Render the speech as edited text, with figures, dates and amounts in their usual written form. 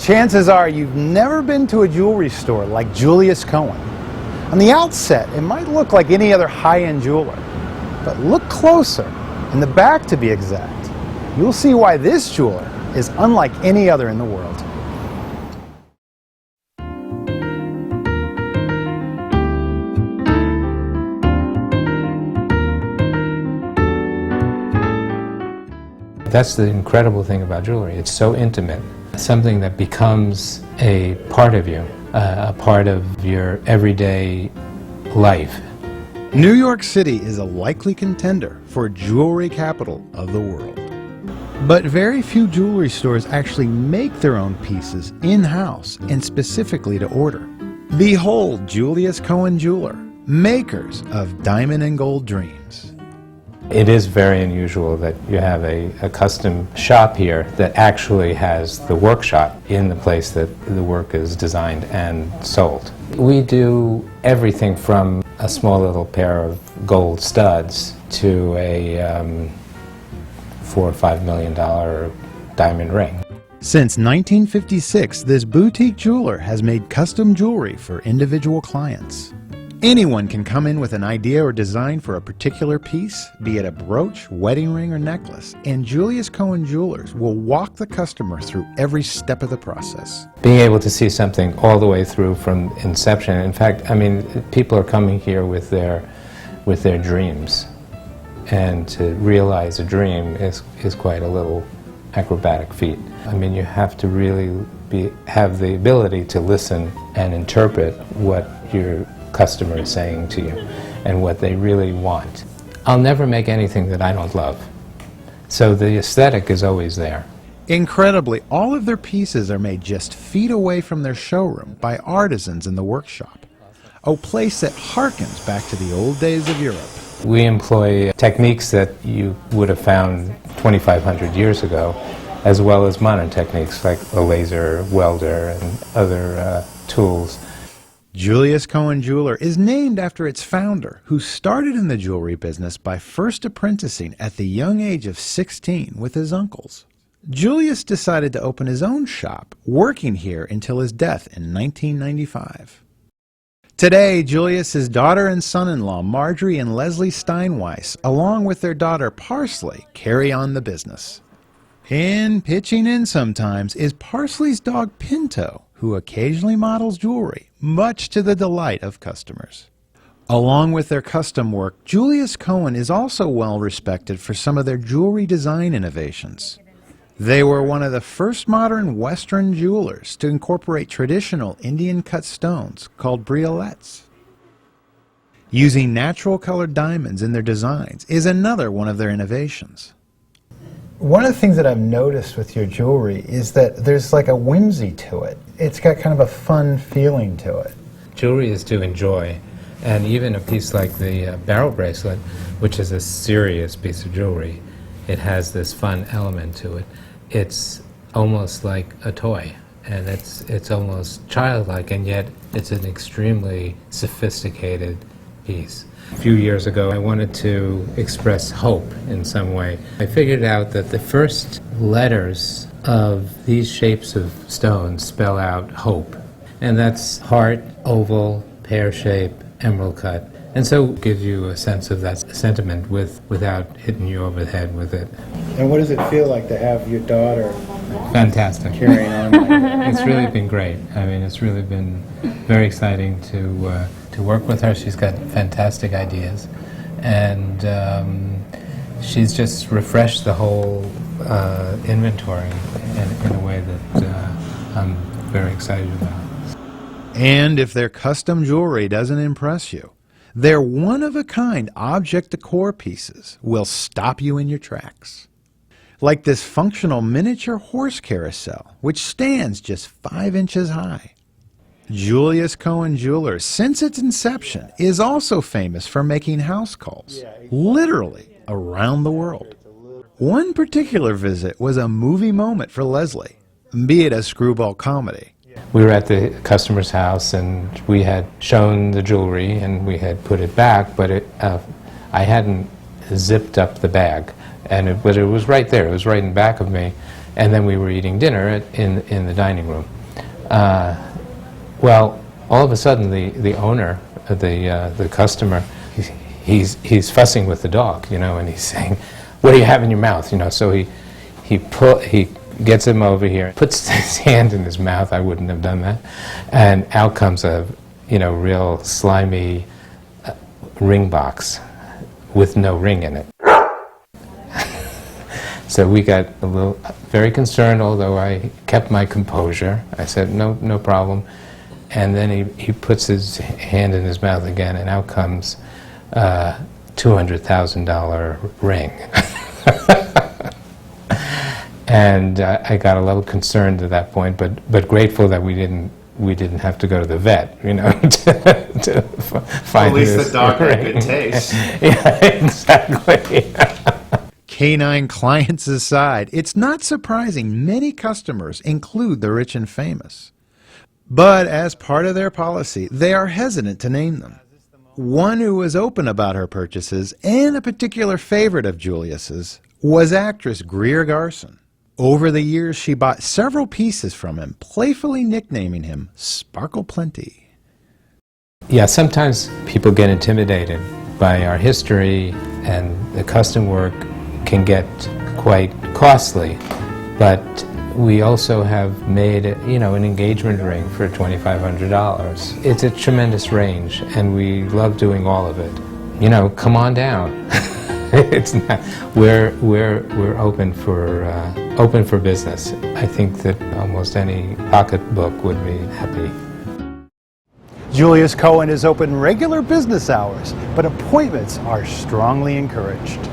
Chances are you've never been to a jewelry store like Julius Cohen. On the outset, it might look like any other high-end jeweler, but look closer, in the back to be exact. You'll see why this jeweler is unlike any other in the world. That's the incredible thing about jewelry. It's so intimate, something that becomes a part of you, a part of your everyday life. New York City is a likely contender for jewelry capital of the world. But very few jewelry stores actually make their own pieces in-house and specifically to order. Behold Julius Cohen Jeweler, makers of diamond and gold dreams. It is very unusual that you have a custom shop here that actually has the workshop in the place that the work is designed and sold. We do everything from a small little pair of gold studs to a $4 or $5 million diamond ring. Since 1956, this boutique jeweler has made custom jewelry for individual clients. Anyone can come in with an idea or design for a particular piece, be it a brooch, wedding ring, or necklace, and Julius Cohen Jewelers will walk the customer through every step of the process. Being able to see something all the way through from inception. In fact, I mean, people are coming here with their dreams, and to realize a dream is quite a little acrobatic feat. I mean, you have to really have the ability to listen and interpret what your customer is saying to you and what they really want. I'll never make anything that I don't love. So the aesthetic is always there. Incredibly, all of their pieces are made just feet away from their showroom by artisans in the workshop, a place that harkens back to the old days of Europe. We employ techniques that you would have found 2,500 years ago, as well as modern techniques like a laser welder and other tools. Julius Cohen Jeweler is named after its founder, who started in the jewelry business by first apprenticing at the young age of 16 with his uncles. Julius decided to open his own shop, working here until his death in 1995. Today, Julius's daughter and son-in-law, Marjorie and Leslie Steinweiss, along with their daughter Parsley, carry on the business. And pitching in sometimes is Parsley's dog Pinto, who occasionally models jewelry, much to the delight of customers. Along with their custom work, Julius Cohen is also well respected for some of their jewelry design innovations. They were one of the first modern Western jewelers to incorporate traditional Indian-cut stones called briolets. Using natural colored diamonds in their designs is another one of their innovations. One of the things that I've noticed with your jewelry is that there's like a whimsy to it. It's got kind of a fun feeling to it. Jewelry is to enjoy, and even a piece like the barrel bracelet, which is a serious piece of jewelry, it has this fun element to it. It's almost like a toy, and it's almost childlike, and yet it's an extremely sophisticated piece. A few years ago, I wanted to express hope in some way. I figured out that the first letters of these shapes of stones spell out hope. And that's heart, oval, pear shape, emerald cut. And so it gives you a sense of that sentiment without hitting you over the head with it. And what does it feel like to have your daughter Fantastic. carrying on like that? It's really been great. I mean, it's really been very exciting to work with her. She's got fantastic ideas, and she's just refreshed the whole inventory in a way that I'm very excited about. And if their custom jewelry doesn't impress you, their one-of-a-kind object decor pieces will stop you in your tracks. Like this functional miniature horse carousel, which stands just 5 inches high. Julius Cohen Jewelers, since its inception, is also famous for making house calls, literally around the world. One particular visit was a movie moment for Leslie, be it a screwball comedy. We were at the customer's house, and we had shown the jewelry, and we had put it back, but I hadn't zipped up the bag, but it was right there. It was right in back of me, and then we were eating dinner in the dining room. Well, all of a sudden, the owner, the customer, he's fussing with the dog, and he's saying, "What do you have in your mouth?" So he gets him over here, puts his hand in his mouth. I wouldn't have done that, and out comes a real slimy ring box with no ring in it. So we got a little very concerned, although I kept my composure. I said, no problem. And then he puts his hand in his mouth again, and out comes a $200,000 ring. And I got a little concerned at that point, but grateful that we didn't have to go to the vet, to find. Well, at least this the dog ring. had good taste. Yeah, exactly. Canine clients aside, it's not surprising many customers include the rich and famous. But as part of their policy, they are hesitant to name them. One who was open about her purchases, and a particular favorite of Julius's, was actress Greer Garson. Over the years, she bought several pieces from him, playfully nicknaming him Sparkle Plenty. Yeah, sometimes people get intimidated by our history, and the custom work can get quite costly, but we also have made an engagement ring for $2,500. It's a tremendous range, and we love doing all of it. Come on down. It's not. We're open for business. I think that almost any pocketbook would be happy. Julius Cohen is open regular business hours, but appointments are strongly encouraged.